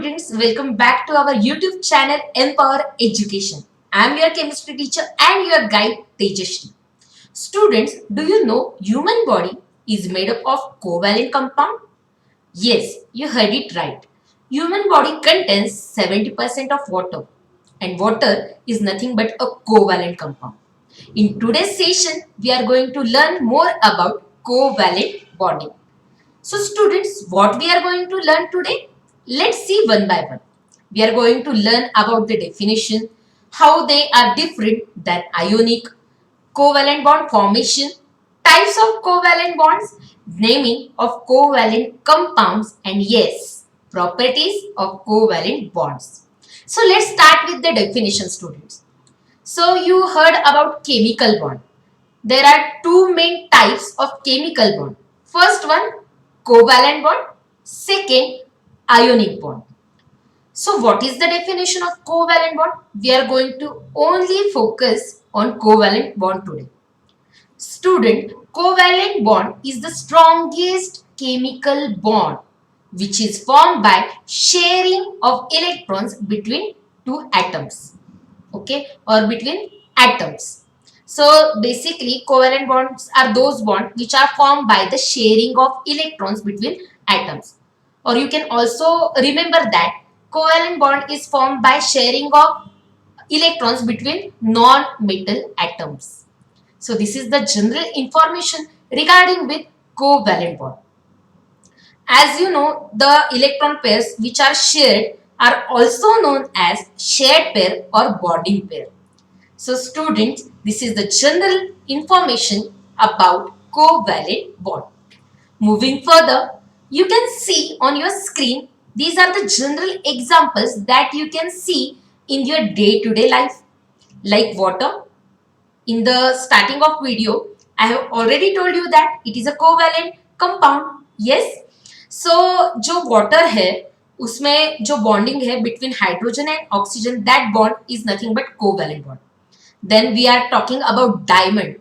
students, welcome back to our YouTube channel Empower Education. I am your chemistry teacher and your guide Tejashri. Students, do you know human body is made up of covalent compound? Yes, you heard it right. Human body contains 70% of water and water is nothing but a covalent compound. In today's session, we are going to learn more about covalent bonding. So students, what we are going to learn today? Let's see one by one. We are going to learn about the definition, how they are different than ionic, covalent bond formation, types of covalent bonds, naming of covalent compounds, and yes, properties of covalent bonds. So let's start with the definition, students. So you heard about chemical bond. There are two main types of chemical bond. First one, covalent bond. Second, ionic bond. So what is the definition of covalent bond? We are going to only focus on covalent bond today. Student, covalent bond is the strongest chemical bond which is formed by sharing of electrons between two atoms. Okay, or between atoms. So basically covalent bonds are those bonds which are formed by the sharing of electrons between atoms. Or you can also remember that covalent bond is formed by sharing of electrons between non-metal atoms. So this is the general information regarding with covalent bond. As you know, the electron pairs which are shared are also known as shared pair or bonding pair. So students, this is the general information about covalent bond. Moving further, you can see on your screen, these are the general examples that you can see in your day-to-day life. Like water. In the starting of video, I have already told you that it is a covalent compound. Yes. So जो water है उसमें जो bonding है between hydrogen and oxygen, that bond is nothing but covalent bond. Then we are talking about diamond.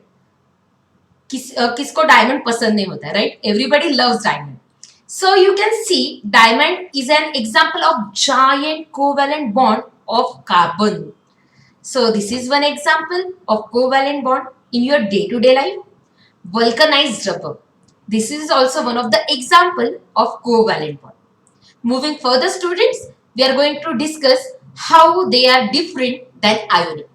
किसको diamond पसंद नहीं होता है, right? Everybody loves diamond. So you can see diamond is an example of giant covalent bond of carbon. So this is one example of covalent bond in your day-to-day life. Vulcanized rubber. This is also one of the example of covalent bond. Moving further, students, we are going to discuss how they are different than ionic.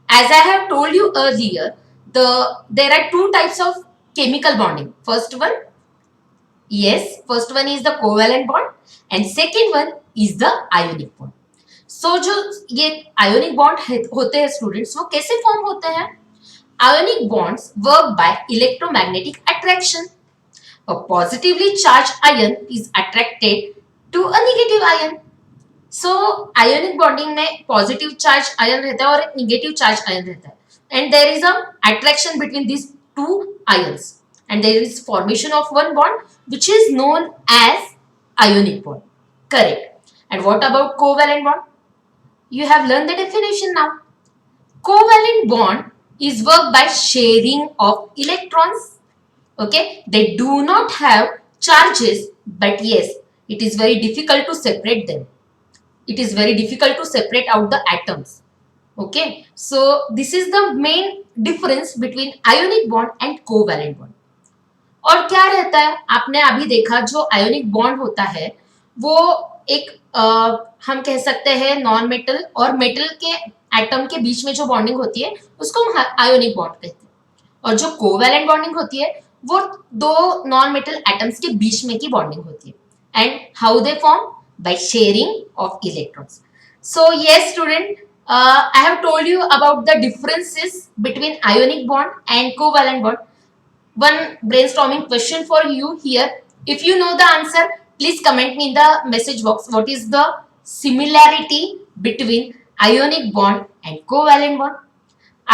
As I have told you earlier, there are two types of chemical bonding. First one is the covalent bond and second one is the ionic bond. So जो ये ionic bond होते हैं students, वो कैसे form होते हैं? Ionic bonds work by electromagnetic attraction. A positively charged ion is attracted to a negative ion. So ionic bonding में positive charge ion रहता है और negative charge ion रहता है. And there is a attraction between these two ions. And there is formation of one bond which is known as ionic bond. Correct. And what about covalent bond? You have learned the definition now. Covalent bond is work by sharing of electrons. Okay, they do not have charges, but yes, it is very difficult to separate them. It is very difficult to separate out the atoms. Okay, so this is the main difference between ionic bond and covalent bond. और क्या रहता है, आपने अभी देखा जो ionic bond होता है वो एक हम कह सकते हैं नॉन मेटल और मेटल के एटम के बीच में जो बॉन्डिंग होती है उसको हम आयोनिक बॉन्ड कहते हैं. और जो कोवैलेंट बॉन्डिंग होती है वो दो नॉन मेटल एटम्स के बीच में की बॉन्डिंग होती है. And how they form? By sharing of electrons. So yes student, I have told you about the differences between ionic bond and covalent bond. One brainstorming question for you here. If you know the answer, please comment me in the message box. What is the similarity between ionic bond and covalent bond?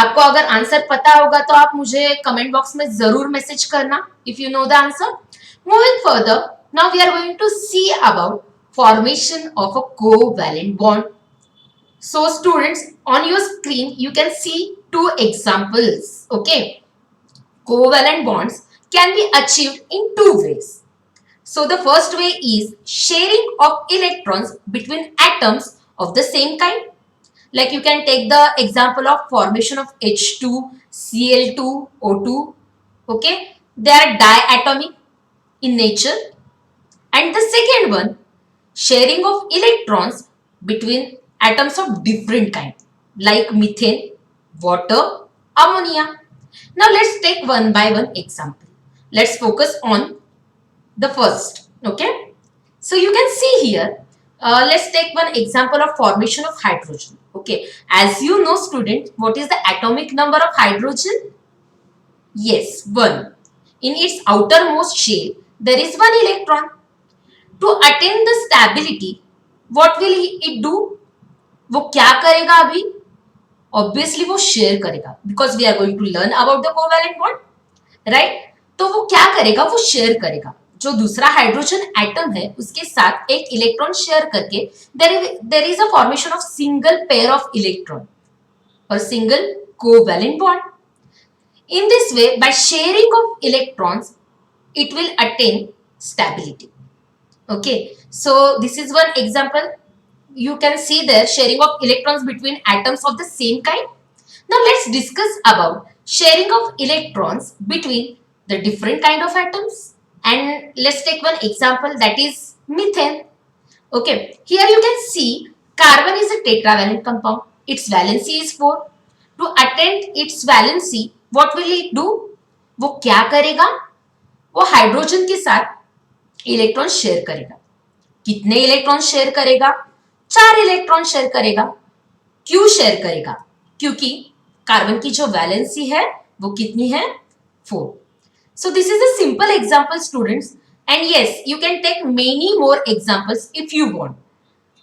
आपको अगर answer पता होगा तो आप मुझे comment box में जरूर message करना if you know the answer. Moving further, now we are going to see about formation of a covalent bond. So students, on your screen you can see two examples. Okay, covalent bonds can be achieved in two ways. So the first way is sharing of electrons between atoms of the same kind. Like you can take the example of formation of H2, Cl2, O2. Okay, they are diatomic in nature. And the second one, sharing of electrons between atoms of different kind, like methane, water, ammonia. Now let's take one by one example. Let's focus on the first. Okay, so you can see here, let's take one example of formation of hydrogen. Okay, as you know student, what is the atomic number of hydrogen? Yes, 1. In its outermost shell there is one electron. To attain the stability, what will it do? वो क्या करेगा अभी? Obviously वो share करेगा, because we are going to learn about the covalent bond, right? तो वो क्या करेगा? वो शेयर करेगा, जो दूसरा हाइड्रोजन एटम है उसके साथ एक इलेक्ट्रॉन शेयर करके there is a formation of single pair of electron or single covalent bond. In this way, by sharing of electrons, it will attain stability. Okay, so this is one example. You can see there sharing of electrons between atoms of the same kind. Now let's discuss about sharing of electrons between the different kind of atoms. And let's take one example, that is methane. Okay, here you can see carbon is a tetravalent compound. Its valency is 4. To attain its valency, what will it do? वो क्या करेगा? वो hydrogen के साथ electron share करेगा. कितने electron share करेगा? 4 electron share करेगा. क्यों शेयर करेगा? क्योंकि कार्बन की जो वैलेंसी है वो कितनी है? 4. So this is a simple example students, and yes, you can take many more examples if you want.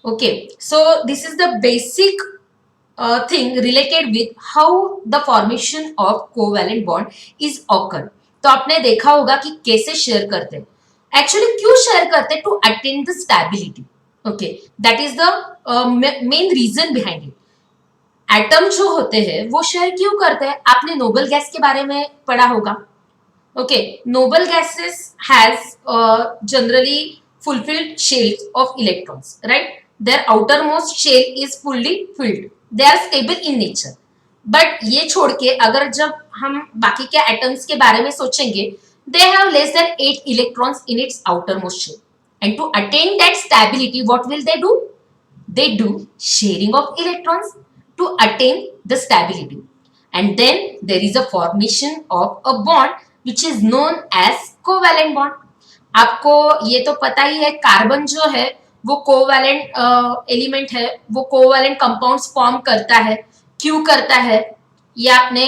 Okay, so this is the basic thing related with how the formation of covalent bond is occur. तो आपने देखा होगा कि कैसे share करते हैं. Actually क्यों share करते हैं? To attain the stability. Okay, that is the main reason behind it. Atom जो होते हैं वो शेयर क्यों करते हैं? आपने नोबल गैस के बारे में पढ़ा होगा. Okay, noble gases has generally fulfilled shells of electrons, right? Their outermost shell is fully filled. They are stable in nature. But ये छोड़ के अगर जब हम बाकी के atoms के बारे में सोचेंगे, they have less than 8 electrons in its outermost shell. And to attain that stability, what will they do? They do sharing of electrons to attain the stability. And then there is a formation of a bond which is known as covalent bond. आपको ये तो पता ही है, carbon जो है वो covalent element है, वो कोवैलेंट कंपाउंड्स फॉर्म करता है. क्यों करता है ये आपने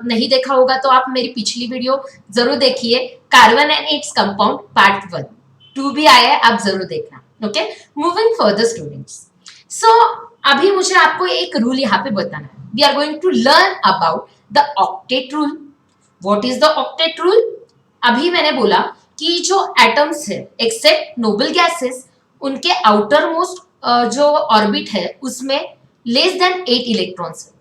नहीं देखा होगा तो आप मेरी पिछली वीडियो जरूर देखिए, carbon and its compound part 1, 2 भी आया है, आप जरूर देखना. Okay, moving further students. So अभी मुझे आपको एक रूल यहाँ पे बताना है. We are going to learn about the octet rule. What is the octet rule? अभी मैंने बोला कि जो एटम्स है एक्सेप्ट नोबल गैसेस, उनके आउटर मोस्ट जो ऑर्बिट है उसमें लेस देन 8 इलेक्ट्रॉन्स है.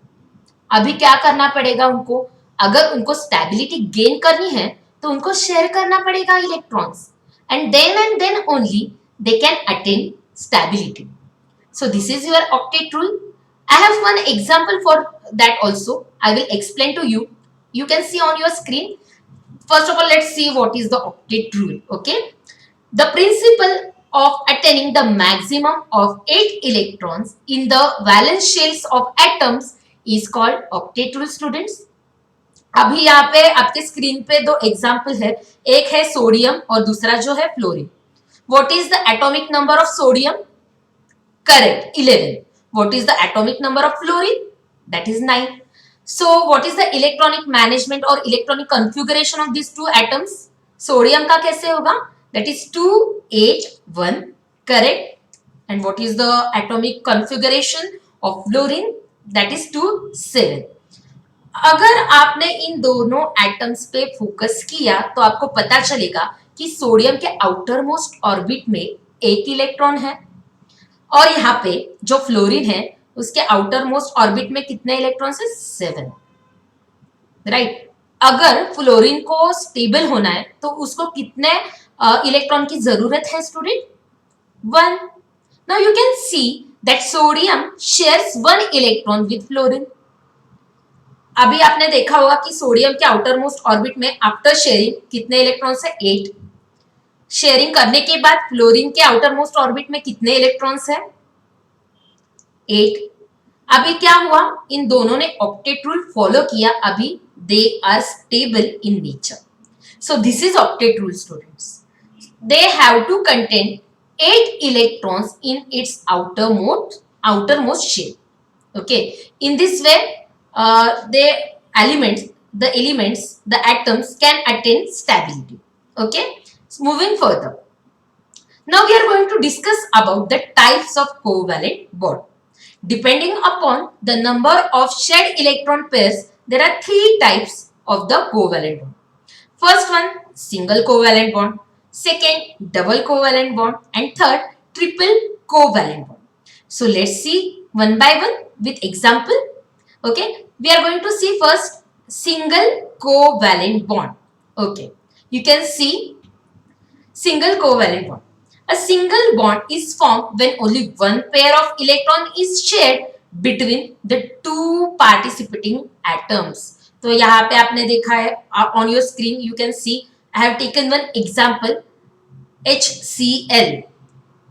अभी क्या करना पड़ेगा उनको? अगर उनको स्टेबिलिटी गेन करनी है तो उनको शेयर करना पड़ेगा electrons, and then only they can attain stability. So this is your octet rule. I have one example for that also. I will explain to you. You can see on your screen. First of all, let's see what is the octet rule. Okay, the principle of attaining the maximum of 8 electrons in the valence shells of atoms is called octet rule students. अभी यहाँ पे आपके screen पे 2 example है, एक है sodium और दूसरा जो है fluorine. What is the atomic number of sodium? Correct, 11. What is the atomic number of fluorine? That is 9. So what is the electronic management or electronic configuration of these two atoms? Sodium का कैसे होगा? That is 2H1, correct. And what is the atomic configuration of fluorine? That is 2,7. अगर आपने इन दोनों atoms पे focus किया तो आपको पता चलेगा कि सोडियम के आउटर मोस्ट ऑर्बिट में 8 इलेक्ट्रॉन है, और यहाँ पे जो फ्लोरीन है उसके आउटर मोस्ट ऑर्बिट में कितने इलेक्ट्रॉन्स है? 7, राइट. अगर फ्लोरीन को स्टेबल होना है तो उसको कितने इलेक्ट्रॉन की जरूरत है student? 1. Now you can see that sodium shares 1 electron with fluorine. अभी आपने देखा होगा कि सोडियम के आउटर मोस्ट ऑर्बिट में आफ्टर शेयरिंग कितने इलेक्ट्रॉन्स है? 8. शेयरिंग करने के बाद फ्लोरीन के आउटर मोस्ट ऑर्बिट में कितने इलेक्ट्रॉन्स है? 8. अभी क्या हुआ? इन दोनों ने ऑक्टेट रूल फॉलो किया. अभी they are stable in nature. So this is octet rule, students. They have to contain 8 electrons in its outermost shell. Okay. In this way, the atoms can attain stability. Okay. So moving further. Now we are going to discuss about the types of covalent bond. Depending upon the number of shared electron pairs, there are 3 types of the covalent bond. First one, single covalent bond. Second, double covalent bond. And third, triple covalent bond. So let's see one by one with example. Okay, we are going to see first single covalent bond. Okay, you can see single covalent bond. A single bond is formed when only one pair of electron is shared between the two participating atoms. तो यहाँ पे आपने देखा है on your screen you can see I have taken one example HCl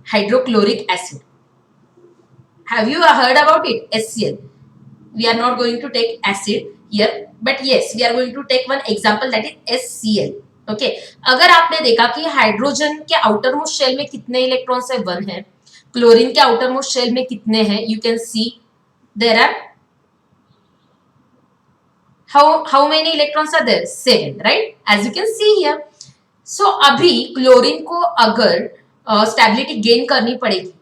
hydrochloric acid. Have you heard about it? HCl. We are not going to take acid here, but yes we are going to take one example that is HCl. Okay. अगर आपने देखा कि hydrogen के outer most shell में कितने electrons है? 1 है. Chlorine के आउटर मोस्ट शेल में कितने हैं? You can see there are how many electrons are there? 7, right? As you can see here. So अभी क्लोरीन को अगर स्टेबिलिटी गेन करनी पड़ेगी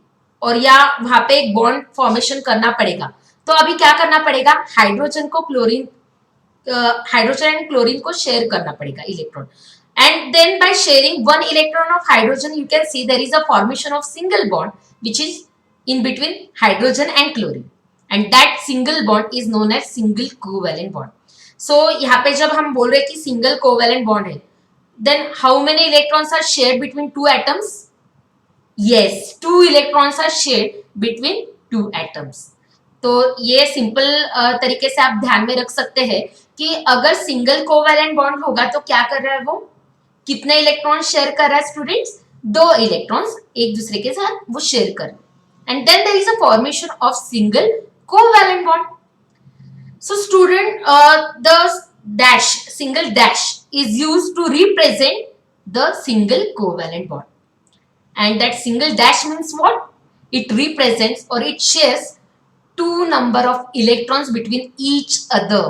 और या वहां पे एक बॉन्ड फॉर्मेशन करना पड़ेगा, तो अभी क्या करना पड़ेगा? हाइड्रोजन एंड क्लोरीन को शेयर करना पड़ेगा electron. And then by sharing 1 electron of hydrogen, you can see there is a formation of single bond which is in between hydrogen and chlorine. And that single bond is known as single covalent bond. So यहाँ पे जब हम बोल रहे हैं कि single covalent bond है, then how many electrons are shared between two atoms? Yes, 2 electrons are shared between 2 atoms. तो ये सिंपल तरीके से आप ध्यान में रख सकते हैं कि अगर सिंगल कोवैलेंट बॉन्ड होगा तो क्या कर रहा है वो? कितने इलेक्ट्रॉन शेयर कर रहा है स्टूडेंट्स? 2 इलेक्ट्रॉन्स एक दूसरे के साथ वो शेयर कर रहे हैं. And then there is a formation of single covalent bond. So student, the single dash is used to represent the single covalent bond. And that single dash means what? It represents or it shares 2 number of electrons between each other.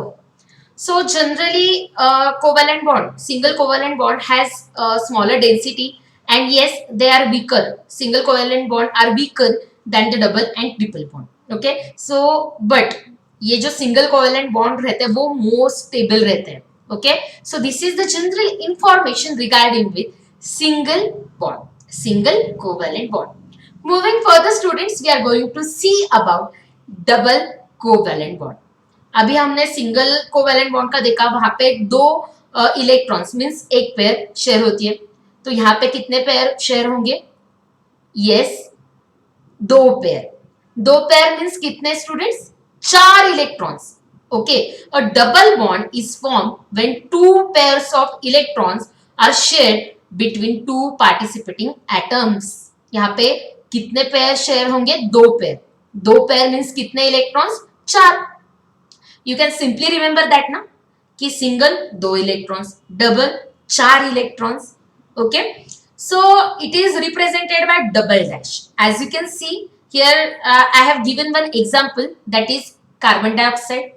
So generally covalent bond, single covalent bond has smaller density and yes they are weaker. Single covalent bond are weaker than the double and triple bond. Okay, so but ये जो single covalent bond रहते हैं वो most stable रहते हैं. Okay, so this is the general information regarding with single bond, single covalent bond. Moving further students, we are going to see about double covalent bond. अभी हमने single covalent bond का देखा, वहां पे 2 electrons means एक pair share होती है. तो यहाँ पे कितने पेयर शेयर होंगे? Yes, 2 pair. 2 पेयर मींस कितने students? 4 electrons. Okay, a double bond is formed when 2 pairs of electrons are shared between 2 participating atoms. यहाँ पे कितने पेयर शेयर होंगे? 2 पेयर. 2 पेयर मीन्स कितने electrons? 4. You can simply remember that ना कि single 2 electrons, double 4 electrons. Okay, so it is represented by double dash. As you can see here I have given one example that is carbon dioxide.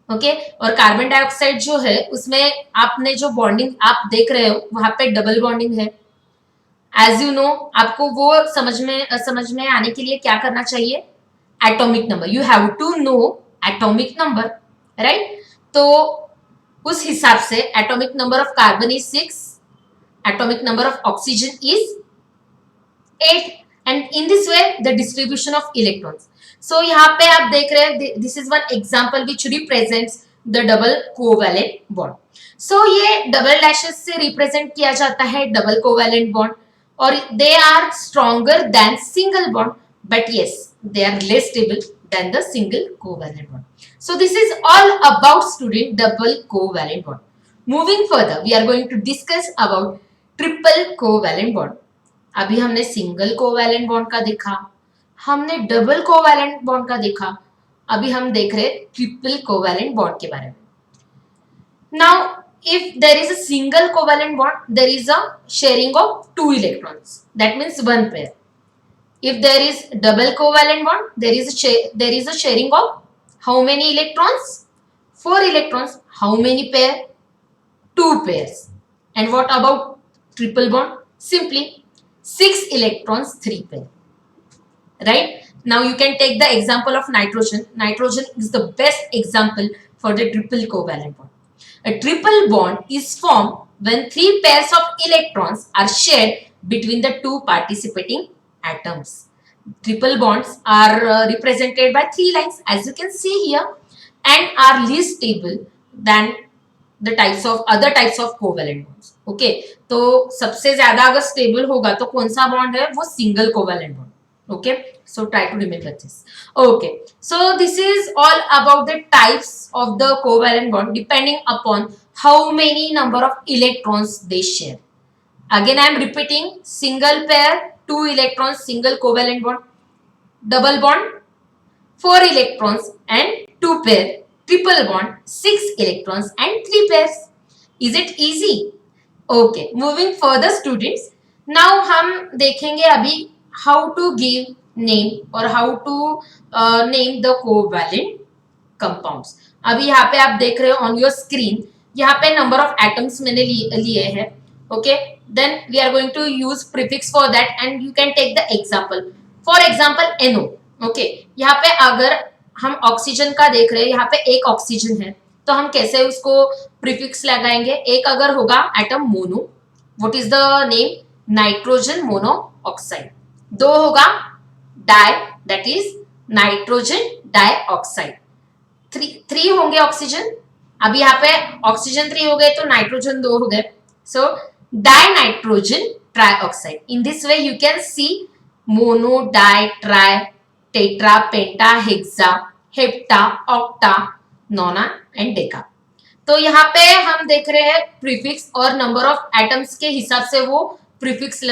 Okay, और carbon dioxide जो है उसमें आपने जो bonding आप देख रहे हो वहां पे डबल बॉन्डिंग है. एज यू नो, आपको वो समझ में आने के लिए क्या करना चाहिए? Atomic number. You have to know atomic number, right? तो उस हिसाब से atomic number of carbon is 6, atomic number of oxygen is 8. And in this way the distribution of electrons. So यहाँ पे आप देख रहे हैं, this is one example which represents the double covalent bond. So ये डबल डैशेस से represent किया जाता है डबल कोवैलेंट बॉन्ड, और they are stronger than single bond, but yes they are less stable than the single covalent bond. So this is all about student double covalent bond. Moving further, we are going to discuss about triple covalent bond. अभी हमने single covalent bond का देखा, हमने double covalent bond का देखा, अभी हम देख रहे हैं ट्रिपल कोवैलेंट बॉन्ड के बारे में. Now, if there is a single covalent bond, there is a sharing of 2 electrons. That means one pair. If there is double covalent bond, there is a sharing of how many electrons? 4 electrons. How many pair? 2 pairs. And what about triple bond? Simply 6 electrons, 3 pair. Right? Now you can take the example of nitrogen. Nitrogen is the best example for the triple covalent bond. A triple bond is formed when 3 pairs of electrons are shared between the 2 participating atoms. Triple bonds are represented by 3 lines, as you can see here, and are least stable than the other types of covalent bonds. Okay, तो सबसे ज्यादा अगर stable होगा तो कौन सा bond है? वो single covalent bond. Okay, so try to remember this. Okay, so this is all about the types of the covalent bond depending upon how many number of electrons they share. Again, I am repeating: single pair, 2 electrons, single covalent bond; double bond, 4 electrons and 2 pair; triple bond, 6 electrons and 3 pairs. Is it easy? Okay, moving further, students. Now हम देखेंगे अभी how to give name or how to name the covalent compounds. अभी यहाँ पे आप देख रहे हो on your screen, यहाँ पे number of atoms मैंने लिए हैं. Okay, then we are going to use prefix for that, and you can take the example. For example, NO. Okay, यहाँ पे अगर हम ऑक्सीजन का देख रहे हैं, यहाँ पे एक ऑक्सीजन है, तो हम कैसे उसको प्रीफिक्स लगाएंगे? एक अगर होगा atom mono, what is the name? Nitrogen monoxide. 2 होगा di, that is nitrogen dioxide. 3 होंगे ऑक्सीजन, अभी यहाँ पे ऑक्सीजन 3 हो गए तो नाइट्रोजन 2 हो गए, so di nitrogen trioxide. In this way you can see mono, di, tri, tetra, penta, hexa, hepta, octa, nona and deca. तो यहाँ पे हम देख रहे हैं प्रीफिक्स और नंबर ऑफ एटम्स के हिसाब से वो प्रीफिक्स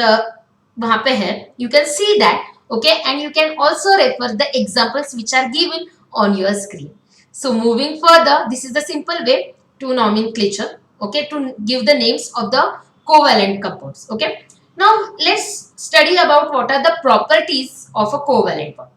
वहां पे है. You can see that. Okay, and you can also refer the examples which are given on your screen. So moving further, this is the simple way to nomenclature, okay, to give the names of the covalent compounds. Okay, now let's study about what are the properties of a covalent bond.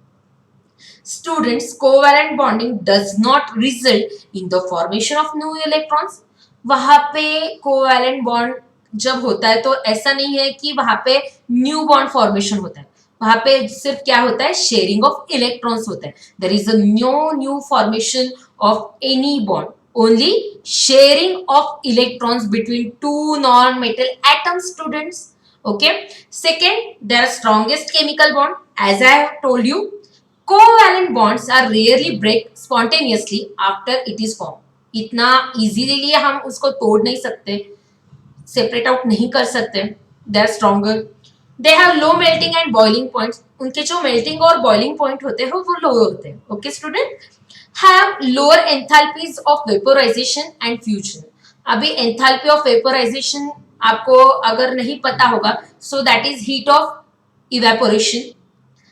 Students, covalent bonding does not result in the formation of new electrons. वहां पे covalent bond जब होता है तो ऐसा नहीं है कि वहां पे न्यू बॉन्ड फॉर्मेशन होता है, वहां पे सिर्फ क्या होता है? शेयरिंग ऑफ इलेक्ट्रॉन्स होता है. There is a new formation of any bond, only sharing of electrons between 2 non metal atoms, students. Okay, second, there are strongest chemical bond. As I have told you, covalent bonds are rarely break spontaneously after it is form. इतना easily हम उसको तोड़ नहीं सकते, separate out नहीं कर सकते. They are stronger. They have low melting and boiling points. उनके जो मेल्टिंग और बॉइलिंग पॉइंट होते हैं वो लो होते हैं. Okay student, have lower enthalpies of vaporization and fusion. अभी एंथैल्पी ऑफ वेपोराइजेशन आपको अगर नहीं पता होगा, so that is heat of evaporation.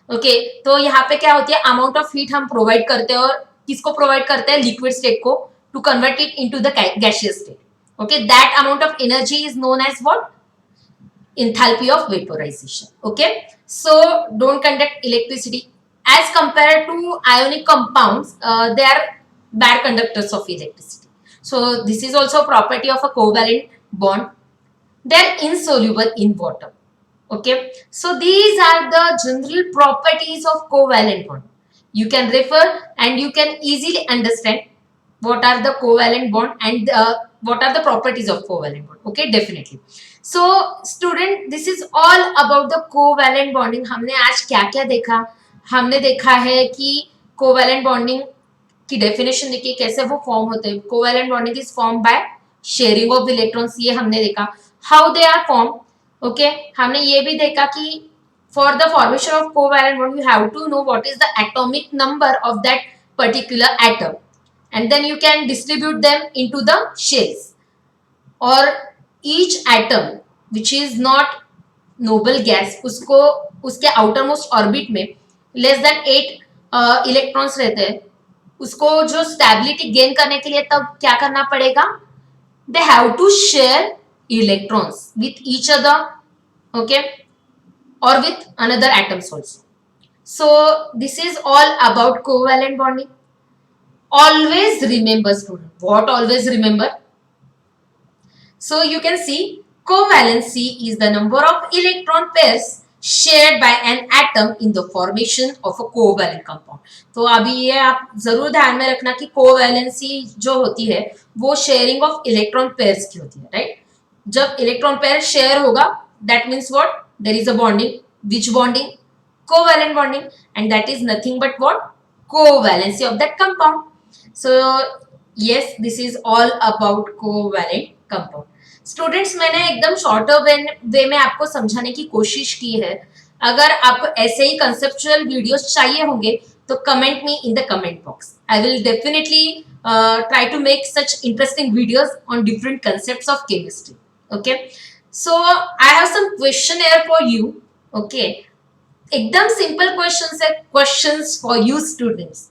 Okay, तो यहाँ पे क्या होती है? अमाउंट ऑफ हीट हम प्रोवाइड करते हैं, और किसको प्रोवाइड करते हैं? लिक्विड स्टेट को, to convert it into the gaseous state. Okay, that amount of energy is known as what? Enthalpy of vaporization. Okay, so don't conduct electricity as compared to ionic compounds. They are bad conductors of electricity. So this is also a property of a covalent bond. They are insoluble in water. Okay, so these are the general properties of covalent bond. You can refer and you can easily understand what are the covalent bond and what are the properties of covalent bond. Okay, definitely. So student, this is all about the covalent bonding. हमने आज क्या क्या देखा? हमने देखा है कि covalent bonding की डेफिनेशन देखिए कैसे वो फॉर्म होते हैं. Covalent bonding is form by sharing of electrons, ये हमने देखा. How they are form, okay. हमने ये भी देखा कि for the formation of covalent bond you have to know what is the atomic number of that particular atom and then you can distribute them into the shells, or each atom which is not noble gas उसको उसके outer most orbit में less than 8 electrons रहते हैं. उसको जो stability gain करने के लिए तब क्या करना पड़ेगा, they have to share electrons with each other, okay, और with another atoms also. So this is all about covalent bonding. Always remember, student, what always remember? So you can see covalency is the number of electron pairs shared by an atom in the formation of a covalent compound. तो अभी ये आप जरूर ध्यान में रखना कि covalency जो होती है वो शेयरिंग ऑफ इलेक्ट्रॉन पेयर्स की होती है, राइट. जब इलेक्ट्रॉन पेयर शेयर होगा that means what, there is a bonding. Which bonding? Covalent bonding. And that is nothing but what, covalency of that compound. So yes, this is all about covalent compound. Students मैंने एकदम shorter वे में आपको समझाने की कोशिश की है. अगर आपको ऐसे ही कंसेप्चुअल वीडियोस चाहिए होंगे तो comment me in the comment box. I will definitely try to make such interesting videos on different concepts of chemistry. Okay, so I have some questionnaire for you. Okay, एकदम simple questions है, questions for you students.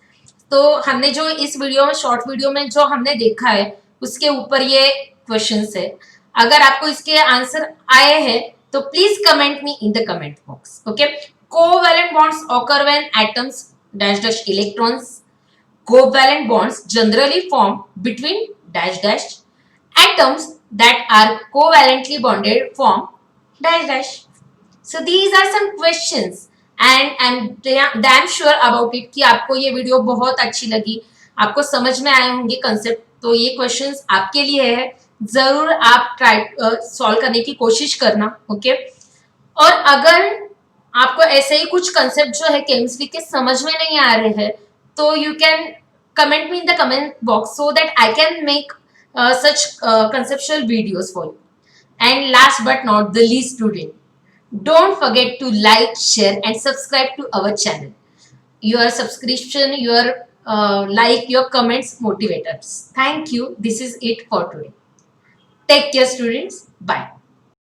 तो हमने जो इस video में, short video में जो हमने देखा है उसके ऊपर ये क्वेश्चंस है. अगर आपको इसके आंसर आए हैं तो please comment me in the comment box. Okay, covalent bonds occur when atoms dash dash electrons. Covalent bonds generally form between dash dash. Atoms that are covalently bonded form dash dash. So these are some questions and I'm damn sure about it कि आपको ये video बहुत अच्छी लगी, आपको समझ में आए होंगे कंसेप्ट. तो ये क्वेश्चंस आपके लिए है, जरूर आप ट्राई सॉल्व करने की कोशिश करना. ओके, और अगर आपको ऐसे ही कुछ कंसेप्ट जो है केमिस्ट्री के समझ में नहीं आ रहे हैं तो you can comment me in the comment box so that I can make such conceptual videos for you. And last but not the least, student, don't forget to like, share and subscribe to our channel. Your subscription, your like, your comments motivate us. Thank you. This is it for today. Take care, students. Bye.